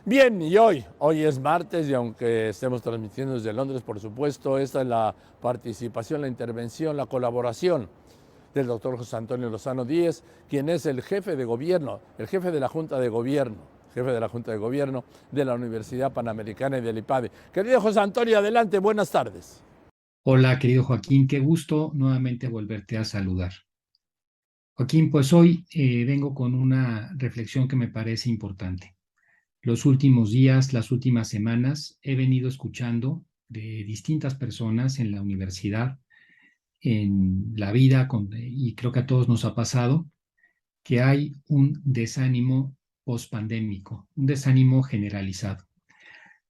Bien, y hoy es martes y aunque estemos transmitiendo desde Londres, por supuesto, esta es la participación, la intervención, la colaboración del doctor José Antonio Lozano Díez, quien es el jefe de gobierno, el jefe de la Junta de Gobierno, jefe de la Junta de Gobierno de la Universidad Panamericana y del IPADE. Querido José Antonio, adelante, buenas tardes. Hola, querido Joaquín, qué gusto nuevamente volverte a saludar. Joaquín, pues hoy vengo con una reflexión que me parece importante. Los últimos días, las últimas semanas, he venido escuchando de distintas personas en la universidad, en la vida, y creo que a todos nos ha pasado, que hay un desánimo pospandémico, un desánimo generalizado.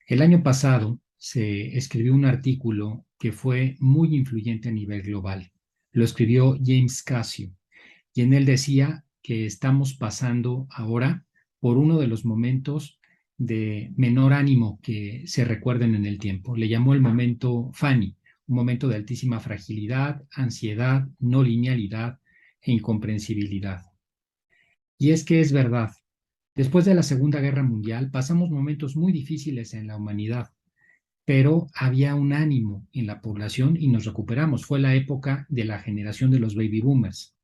El año pasado se escribió un artículo que fue muy influyente a nivel global. Lo escribió James Casio y en él decía que estamos pasando ahora por uno de los momentos de menor ánimo que se recuerden en el tiempo. Le llamó el momento Fanny, un momento de altísima fragilidad, ansiedad, no linealidad e incomprensibilidad. Y es que es verdad, después de la Segunda Guerra Mundial pasamos momentos muy difíciles en la humanidad, pero había un ánimo en la población y nos recuperamos. Fue la época de la generación de los baby boomers.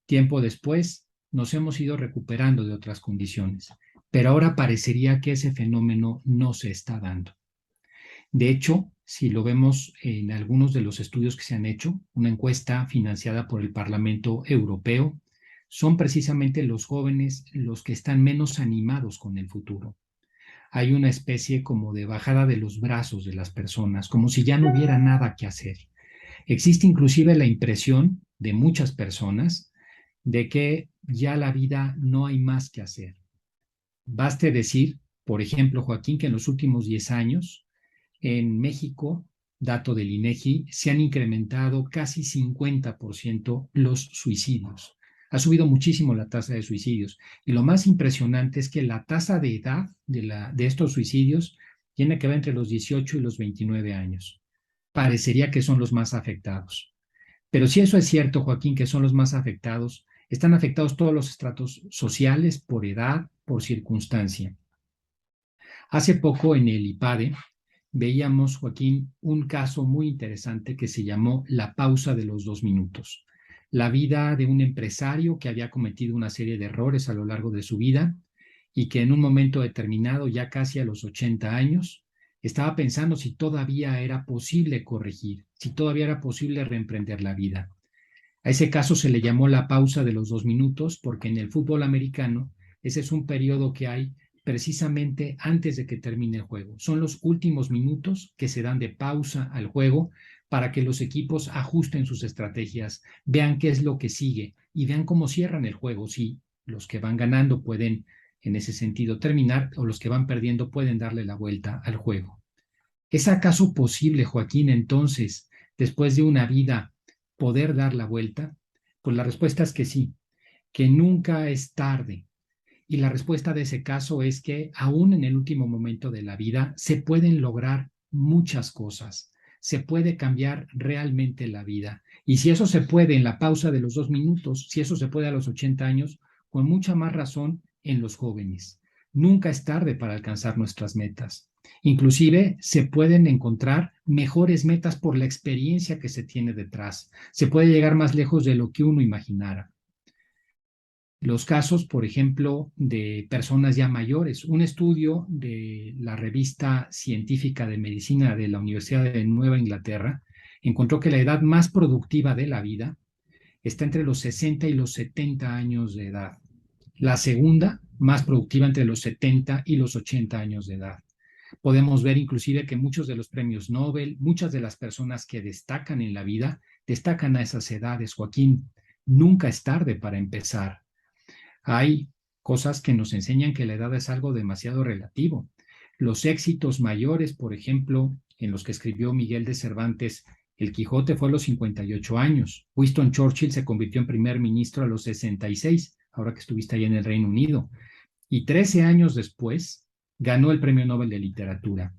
Tiempo después nos hemos ido recuperando de otras condiciones, pero ahora parecería que ese fenómeno no se está dando. De hecho, si lo vemos en algunos de los estudios que se han hecho, una encuesta financiada por el Parlamento Europeo, son precisamente los jóvenes los que están menos animados con el futuro. Hay una especie como de bajada de los brazos de las personas, como si ya no hubiera nada que hacer. Existe inclusive la impresión de muchas personas de que ya la vida no hay más que hacer. Baste decir, por ejemplo, Joaquín, que en los últimos 10 años en México, dato del INEGI, se han incrementado casi 50% los suicidios. Ha subido muchísimo la tasa de suicidios. Y lo más impresionante es que la tasa de edad de estos suicidios tiene que ver entre los 18 y los 29 años. Parecería que son los más afectados. Pero si eso es cierto, Joaquín, que son los más afectados, están afectados todos los estratos sociales por edad, por circunstancia. Hace poco en el IPADE veíamos, Joaquín, un caso muy interesante que se llamó la pausa de los 2 minutos. La vida de un empresario que había cometido una serie de errores a lo largo de su vida y que en un momento determinado, ya casi a los 80 años, estaba pensando si todavía era posible corregir, si todavía era posible reemprender la vida. A ese caso se le llamó la pausa de los 2 minutos porque en el fútbol americano ese es un periodo que hay precisamente antes de que termine el juego. Son los últimos minutos que se dan de pausa al juego para que los equipos ajusten sus estrategias, vean qué es lo que sigue y vean cómo cierran el juego. Si los que van ganando pueden en ese sentido terminar o los que van perdiendo pueden darle la vuelta al juego. ¿Es acaso posible, Joaquín, entonces, después de una vida, poder dar la vuelta? Pues la respuesta es que sí, que nunca es tarde. Y la respuesta de ese caso es que aún en el último momento de la vida se pueden lograr muchas cosas, se puede cambiar realmente la vida. Y si eso se puede en la pausa de los 2 minutos, si eso se puede a los 80 años, con mucha más razón en los jóvenes. Nunca es tarde para alcanzar nuestras metas. Inclusive se pueden encontrar mejores metas por la experiencia que se tiene detrás. Se puede llegar más lejos de lo que uno imaginara. Los casos, por ejemplo, de personas ya mayores. Un estudio de la revista científica de medicina de la Universidad de Nueva Inglaterra encontró que la edad más productiva de la vida está entre los 60 y los 70 años de edad. La segunda, más productiva entre los 70 y los 80 años de edad. Podemos ver inclusive que muchos de los premios Nobel, muchas de las personas que destacan en la vida, destacan a esas edades. Joaquín, nunca es tarde para empezar. Hay cosas que nos enseñan que la edad es algo demasiado relativo. Los éxitos mayores, por ejemplo, en los que escribió Miguel de Cervantes, El Quijote fue a los 58 años. Winston Churchill se convirtió en primer ministro a los 66, ahora que estuviste ahí en el Reino Unido. Y 13 años después ganó el Premio Nobel de Literatura.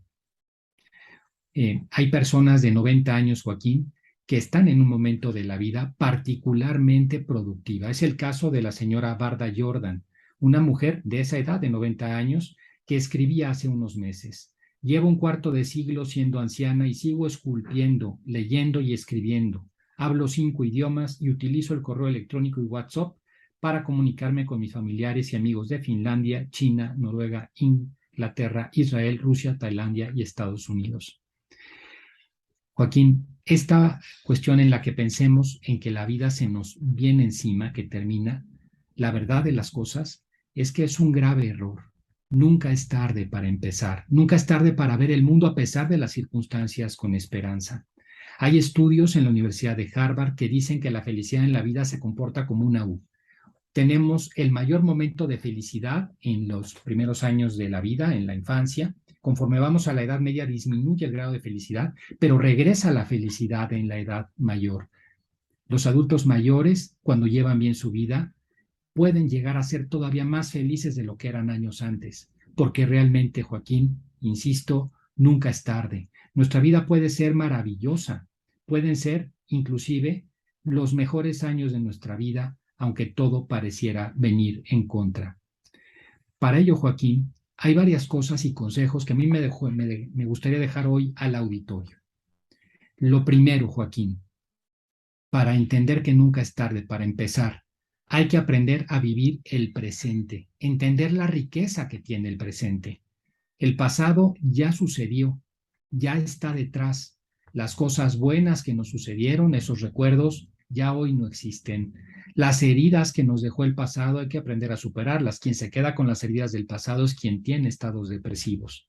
Hay personas de 90 años, Joaquín, que están en un momento de la vida particularmente productiva. Es el caso de la señora Varda Jordan, una mujer de esa edad, de 90 años, que escribí hace unos meses. Llevo un cuarto de siglo siendo anciana y sigo esculpiendo, leyendo y escribiendo. Hablo 5 idiomas y utilizo el correo electrónico y WhatsApp para comunicarme con mis familiares y amigos de Finlandia, China, Noruega, Inglaterra, Israel, Rusia, Tailandia y Estados Unidos. Joaquín, esta cuestión en la que pensemos en que la vida se nos viene encima, que termina, la verdad de las cosas es que es un grave error. Nunca es tarde para empezar, nunca es tarde para ver el mundo a pesar de las circunstancias con esperanza. Hay estudios en la Universidad de Harvard que dicen que la felicidad en la vida se comporta como una U. Tenemos el mayor momento de felicidad en los primeros años de la vida, en la infancia. Conforme vamos a la edad media disminuye el grado de felicidad, pero regresa la felicidad en la edad mayor. Los adultos mayores, cuando llevan bien su vida, pueden llegar a ser todavía más felices de lo que eran años antes, porque realmente, Joaquín, insisto, nunca es tarde. Nuestra vida puede ser maravillosa, pueden ser inclusive los mejores años de nuestra vida, aunque todo pareciera venir en contra. Para ello, Joaquín, hay varias cosas y consejos que a mí me gustaría dejar hoy al auditorio. Lo primero, Joaquín, para entender que nunca es tarde, para empezar, hay que aprender a vivir el presente, entender la riqueza que tiene el presente. El pasado ya sucedió, ya está detrás. Las cosas buenas que nos sucedieron, esos recuerdos, ya hoy no existen. Las heridas que nos dejó el pasado hay que aprender a superarlas. Quien se queda con las heridas del pasado es quien tiene estados depresivos.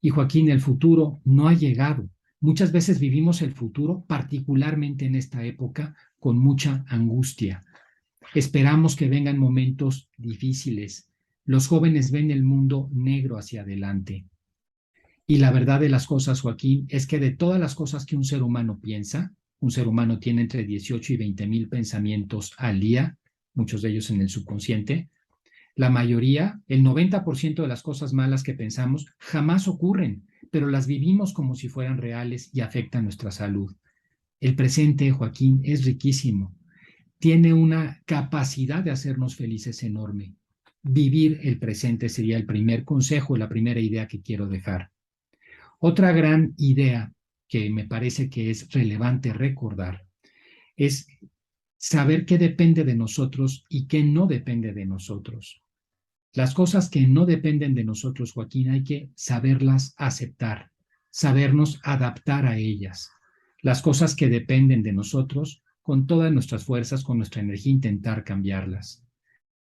Y Joaquín, el futuro no ha llegado. Muchas veces vivimos el futuro, particularmente en esta época, con mucha angustia. Esperamos que vengan momentos difíciles. Los jóvenes ven el mundo negro hacia adelante. Y la verdad de las cosas, Joaquín, es que de todas las cosas que un ser humano piensa, un ser humano tiene entre 18 y 20,000 pensamientos al día, muchos de ellos en el subconsciente. La mayoría, el 90% de las cosas malas que pensamos jamás ocurren, pero las vivimos como si fueran reales y afectan nuestra salud. El presente, Joaquín, es riquísimo. Tiene una capacidad de hacernos felices enorme. Vivir el presente sería el primer consejo, la primera idea que quiero dejar. Otra gran idea que me parece que es relevante recordar es saber qué depende de nosotros y qué no depende de nosotros. Las cosas que no dependen de nosotros, Joaquín, hay que saberlas aceptar, sabernos adaptar a ellas. Las cosas que dependen de nosotros, con todas nuestras fuerzas, con nuestra energía, intentar cambiarlas.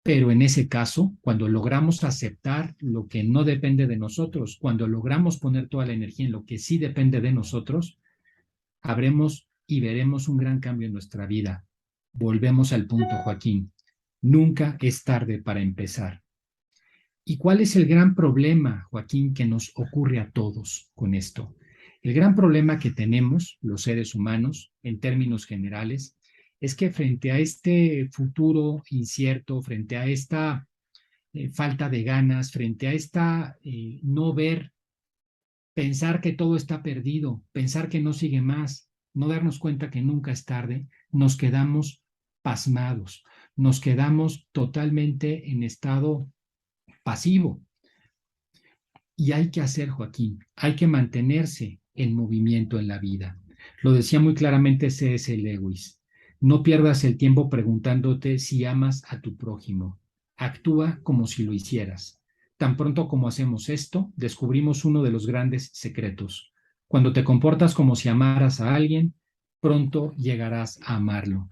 Pero en ese caso, cuando logramos aceptar lo que no depende de nosotros, cuando logramos poner toda la energía en lo que sí depende de nosotros, habremos y veremos un gran cambio en nuestra vida. Volvemos al punto, Joaquín. Nunca es tarde para empezar. ¿Y cuál es el gran problema, Joaquín, que nos ocurre a todos con esto? El gran problema que tenemos los seres humanos, en términos generales, es que frente a este futuro incierto, frente a esta falta de ganas, frente a esta no ver, pensar que todo está perdido, pensar que no sigue más, no darnos cuenta que nunca es tarde, nos quedamos pasmados, nos quedamos totalmente en estado pasivo. Y hay que hacer, Joaquín, hay que mantenerse en movimiento en la vida. Lo decía muy claramente C.S. Lewis. No pierdas el tiempo preguntándote si amas a tu prójimo. Actúa como si lo hicieras. Tan pronto como hacemos esto, descubrimos uno de los grandes secretos. Cuando te comportas como si amaras a alguien, pronto llegarás a amarlo.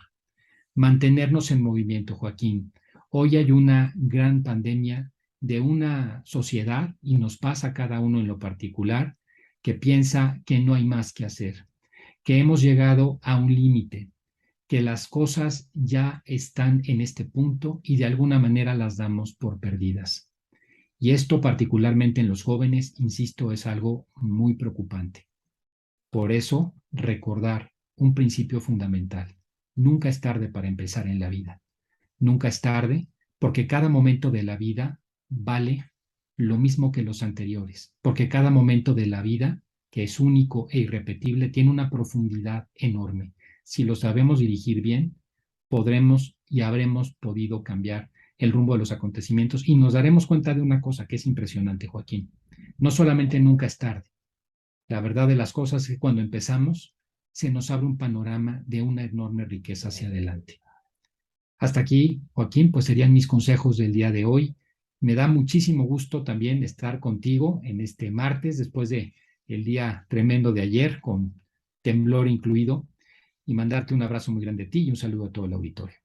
Mantenernos en movimiento, Joaquín. Hoy hay una gran pandemia de una sociedad, y nos pasa a cada uno en lo particular, que piensa que no hay más que hacer, que hemos llegado a un límite, que las cosas ya están en este punto y de alguna manera las damos por perdidas. Y esto particularmente en los jóvenes, insisto, es algo muy preocupante. Por eso, recordar un principio fundamental. Nunca es tarde para empezar en la vida. Nunca es tarde porque cada momento de la vida vale lo mismo que los anteriores, porque cada momento de la vida, que es único e irrepetible, tiene una profundidad enorme. Si lo sabemos dirigir bien, podremos y habremos podido cambiar el rumbo de los acontecimientos y nos daremos cuenta de una cosa que es impresionante, Joaquín. No solamente nunca es tarde. La verdad de las cosas es que cuando empezamos se nos abre un panorama de una enorme riqueza hacia adelante. Hasta aquí, Joaquín, pues serían mis consejos del día de hoy. Me da muchísimo gusto también estar contigo en este martes, después de el día tremendo de ayer, con temblor incluido, y mandarte un abrazo muy grande a ti y un saludo a todo el auditorio.